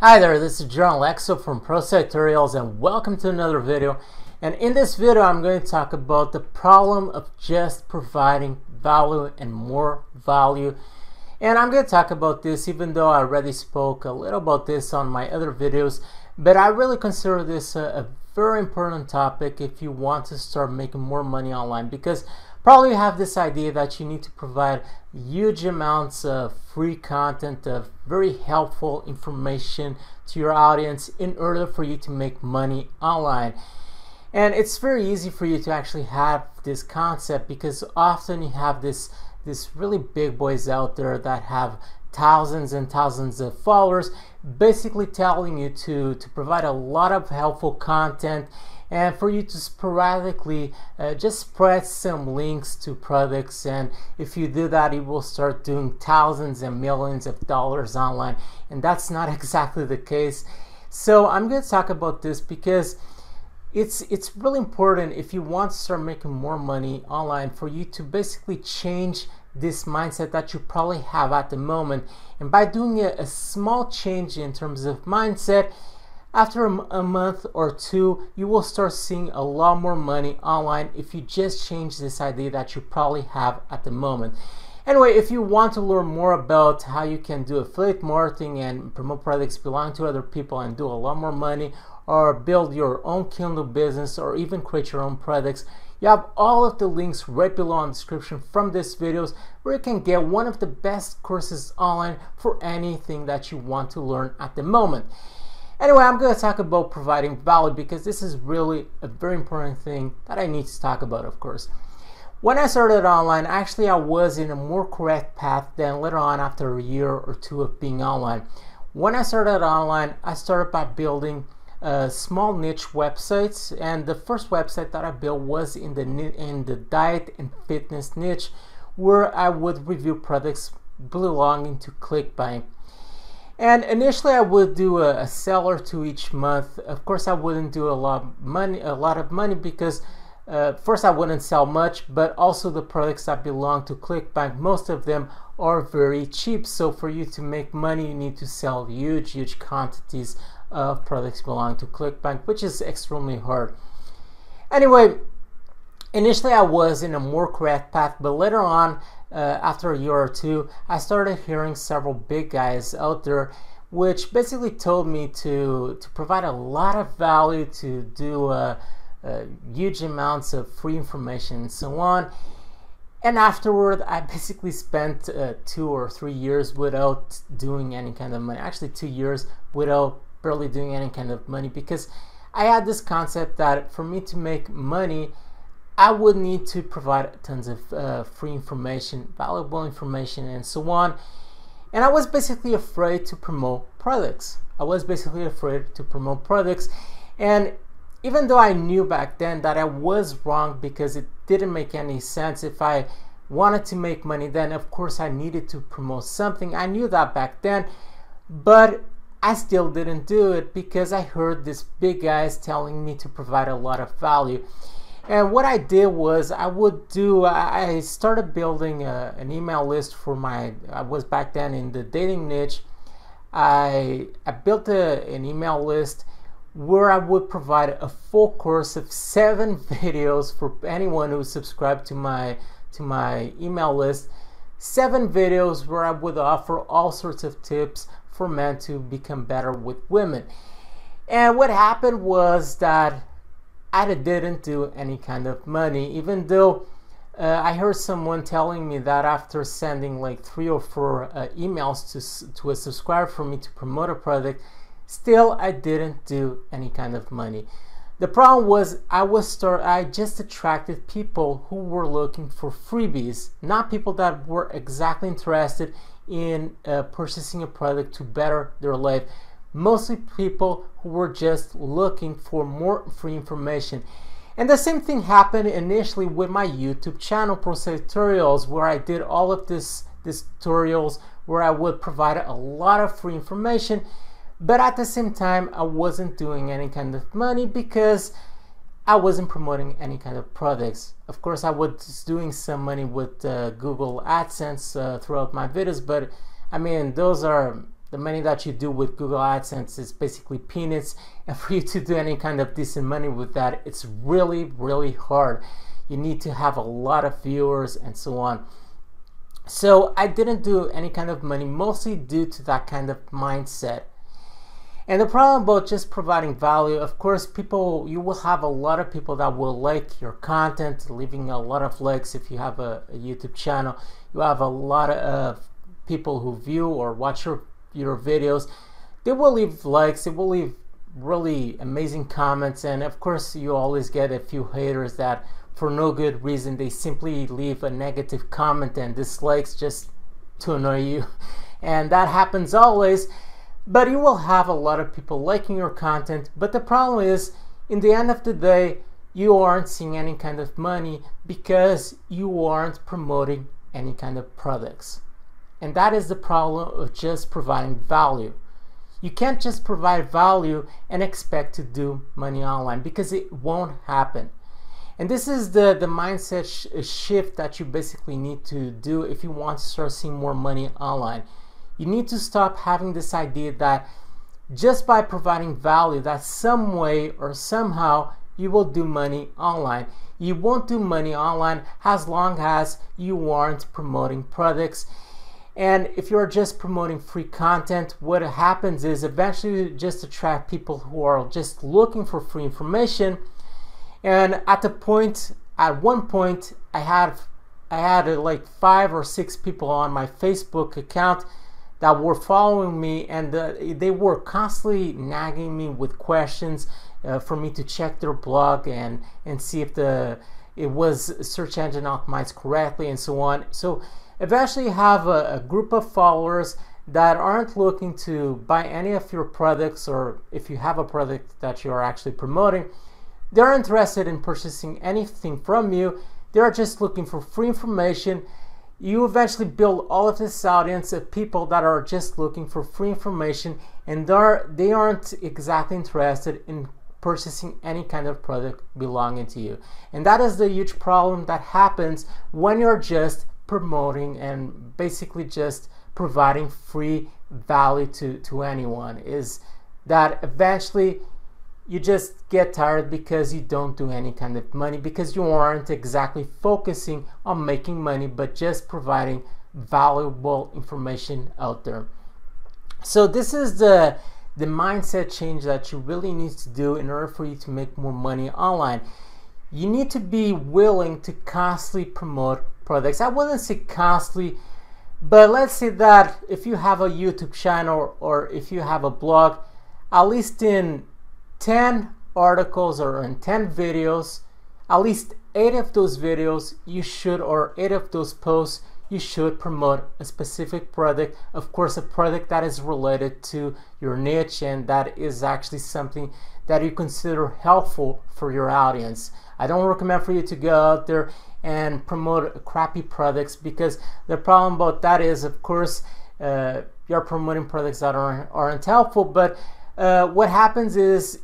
Hi there, this is John Lexo from ProSite Tutorials and welcome to another video. And in this video I'm going to talk about the problem of just providing value and more value. And I'm going to talk about this even though I already spoke a little about this on my other videos, but I really consider this a very important topic if you want to start making more money online, because probably you have this idea that you need to provide huge amounts of free content, of very helpful information to your audience in order for you to make money online. And it's very easy for you to actually have this concept because often you have this really big boys out there that have thousands and thousands of followers basically telling you to provide a lot of helpful content and for you to sporadically just spread some links to products, and if you do that you will start doing thousands and millions of dollars online, and that's not exactly the case. So I'm going to talk about this because it's really important if you want to start making more money online for you to basically change this mindset that you probably have at the moment. And by doing a small change in terms of mindset, after a month or two, you will start seeing a lot more money online if you just change this idea that you probably have at the moment. Anyway, if you want to learn more about how you can do affiliate marketing and promote products belonging to other people and do a lot more money, or build your own Kindle business, or even create your own products, you have all of the links right below in the description from this videos where you can get one of the best courses online for anything that you want to learn at the moment. Anyway, I'm going to talk about providing value because this is really a very important thing that I need to talk about, of course. When I started online, actually I was in a more correct path than later on after a year or two of being online. When I started online, I started by building small niche websites, and the first website that I built was in the diet and fitness niche, where I would review products belonging to ClickBank. And initially I would do a sale or two each month. Of course I wouldn't do a lot of money because first I wouldn't sell much, but also the products that belong to ClickBank, most of them are very cheap. So for you to make money you need to sell huge quantities of products belonging to ClickBank, which is extremely hard. Anyway, initially I was in a more correct path, but later on, after a year or two, I started hearing several big guys out there which basically told me to provide a lot of value, to do huge amounts of free information and so on. And afterward, I basically spent 2 or 3 years without doing any kind of money. Actually 2 years without barely doing any kind of money, because I had this concept that for me to make money I would need to provide tons of free information, valuable information and so on. And I was basically afraid to promote products. And even though I knew back then that I was wrong because it didn't make any sense, if I wanted to make money then of course I needed to promote something. I knew that back then, but I still didn't do it because I heard these big guys telling me to provide a lot of value. And what I did was I started building an email list for I was back then in the dating niche. I built an email list where I would provide a full course of 7 videos for anyone who subscribed to my email list. 7 videos where I would offer all sorts of tips for men to become better with women. And what happened was that I didn't do any kind of money, even though I heard someone telling me that after sending like 3 or 4 emails to a subscriber for me to promote a product, still I didn't do any kind of money. The problem was I just attracted people who were looking for freebies, not people that were exactly interested in purchasing a product to better their life. Mostly people who were just looking for more free information. And the same thing happened initially with my YouTube channel, ProSite Tutorials, where I did all of these tutorials where I would provide a lot of free information, but at the same time I wasn't doing any kind of money because I wasn't promoting any kind of products. Of course I was doing some money with Google AdSense throughout my videos, but I mean those are the money that you do with Google AdSense is basically peanuts, and for you to do any kind of decent money with that, it's really, really hard. You need to have a lot of viewers and so on. So I didn't do any kind of money, mostly due to that kind of mindset. And the problem about just providing value, of course, you will have a lot of people that will like your content, leaving a lot of likes. If you have a YouTube channel, you have a lot of people who view or watch your videos. They will leave likes, they will leave really amazing comments, and of course you always get a few haters that for no good reason they simply leave a negative comment and dislikes just to annoy you. And that happens always. But you will have a lot of people liking your content, but the problem is, in the end of the day, you aren't seeing any kind of money because you aren't promoting any kind of products. And that is the problem of just providing value. You can't just provide value and expect to do money online, because it won't happen. And this is the mindset shift that you basically need to do if you want to start seeing more money online. You need to stop having this idea that just by providing value, that some way or somehow you will do money online. You won't do money online as long as you aren't promoting products. And if you're just promoting free content, what happens is eventually you just attract people who are just looking for free information. And at one point, I had like 5 or 6 people on my Facebook account that were following me, and they were constantly nagging me with questions for me to check their blog and see if it was search engine optimized correctly and so on. So eventually you have a group of followers that aren't looking to buy any of your products, or if you have a product that you are actually promoting, they're interested in purchasing anything from you. They're just looking for free information. You eventually build all of this audience of people that are just looking for free information, and they aren't exactly interested in purchasing any kind of product belonging to you. And that is the huge problem that happens when you're just promoting and basically just providing free value to anyone, is that eventually you just get tired because you don't do any kind of money, because you aren't exactly focusing on making money, but just providing valuable information out there. So this is the mindset change that you really need to do in order for you to make more money online. You need to be willing to constantly promote products. I wouldn't say constantly, but let's say that if you have a YouTube channel or if you have a blog, at least in 10 articles or in 10 videos, at least 8 of those videos you should, or 8 of those posts, you should promote a specific product. Of course, a product that is related to your niche and that is actually something that you consider helpful for your audience. I don't recommend for you to go out there and promote crappy products, because the problem about that is, of course, you're promoting products that aren't helpful, but what happens is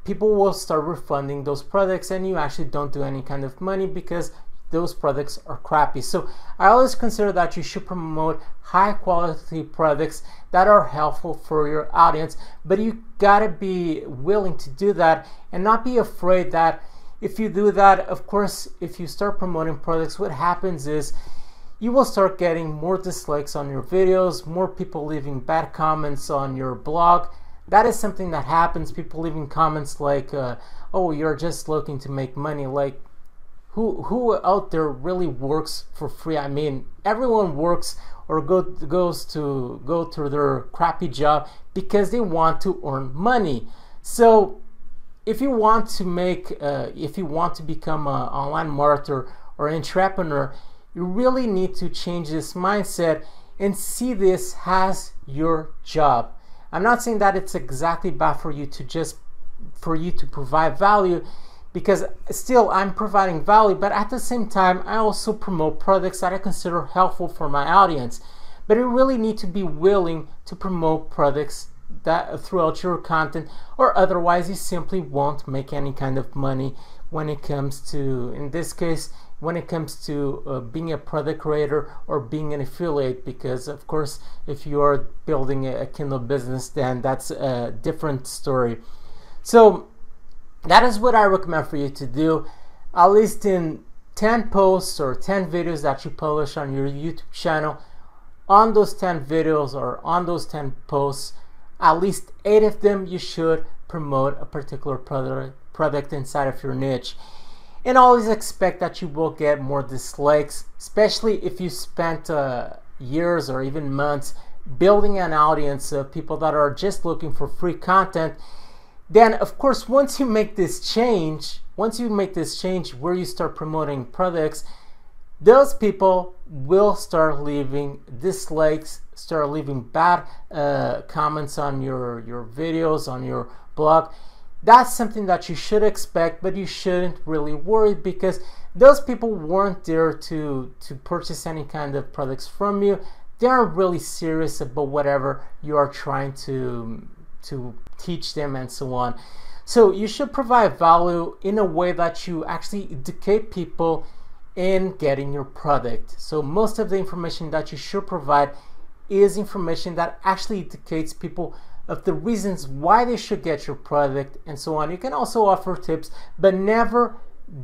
people will start refunding those products and you actually don't do any kind of money because those products are crappy. So I always consider that you should promote high quality products that are helpful for your audience, but you gotta be willing to do that and not be afraid that if you do that, of course, if you start promoting products, what happens is you will start getting more dislikes on your videos, more people leaving bad comments on your blog. That is something that happens. People leaving comments like, oh, you're just looking to make money. Like, who out there really works for free? I mean, everyone works or goes to go to their crappy job because they want to earn money. So if you want to become an online marketer or entrepreneur, you really need to change this mindset and see this as your job. I'm not saying that it's exactly bad for you to provide value, because still I'm providing value, but at the same time I also promote products that I consider helpful for my audience. But you really need to be willing to promote products that throughout your content, or otherwise you simply won't make any kind of money when it comes to, in this case, when it comes to being a product creator or being an affiliate, because of course if you are building a Kindle business, then that's a different story. So that is what I recommend for you to do, at least in 10 posts or 10 videos that you publish on your YouTube channel. On those 10 videos or on those 10 posts, at least 8 of them you should promote a particular product inside of your niche. And always expect that you will get more dislikes, especially if you spent years or even months building an audience of people that are just looking for free content. Then of course, once you make this change where you start promoting products, those people will start leaving dislikes, start leaving bad comments on your videos, on your blog. That's something that you should expect, but you shouldn't really worry, because those people weren't there to purchase any kind of products from you. They aren't really serious about whatever you are trying to teach them and so on. So you should provide value in a way that you actually educate people in getting your product. So most of the information that you should provide is information that actually educates people of the reasons why they should get your product and so on. You can also offer tips, but never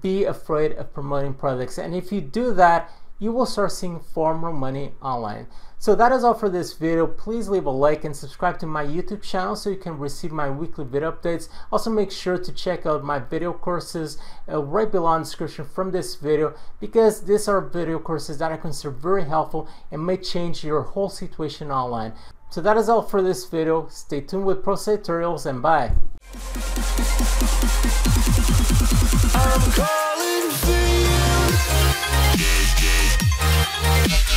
be afraid of promoting products. And if you do that, you will start seeing far more money online. So that is all for this video. Please leave a like and subscribe to my YouTube channel so you can receive my weekly video updates. Also make sure to check out my video courses right below in the description from this video, because these are video courses that I consider very helpful and may change your whole situation online. So that is all for this video. Stay tuned with Process Tutorials, and bye. I'm calling for you.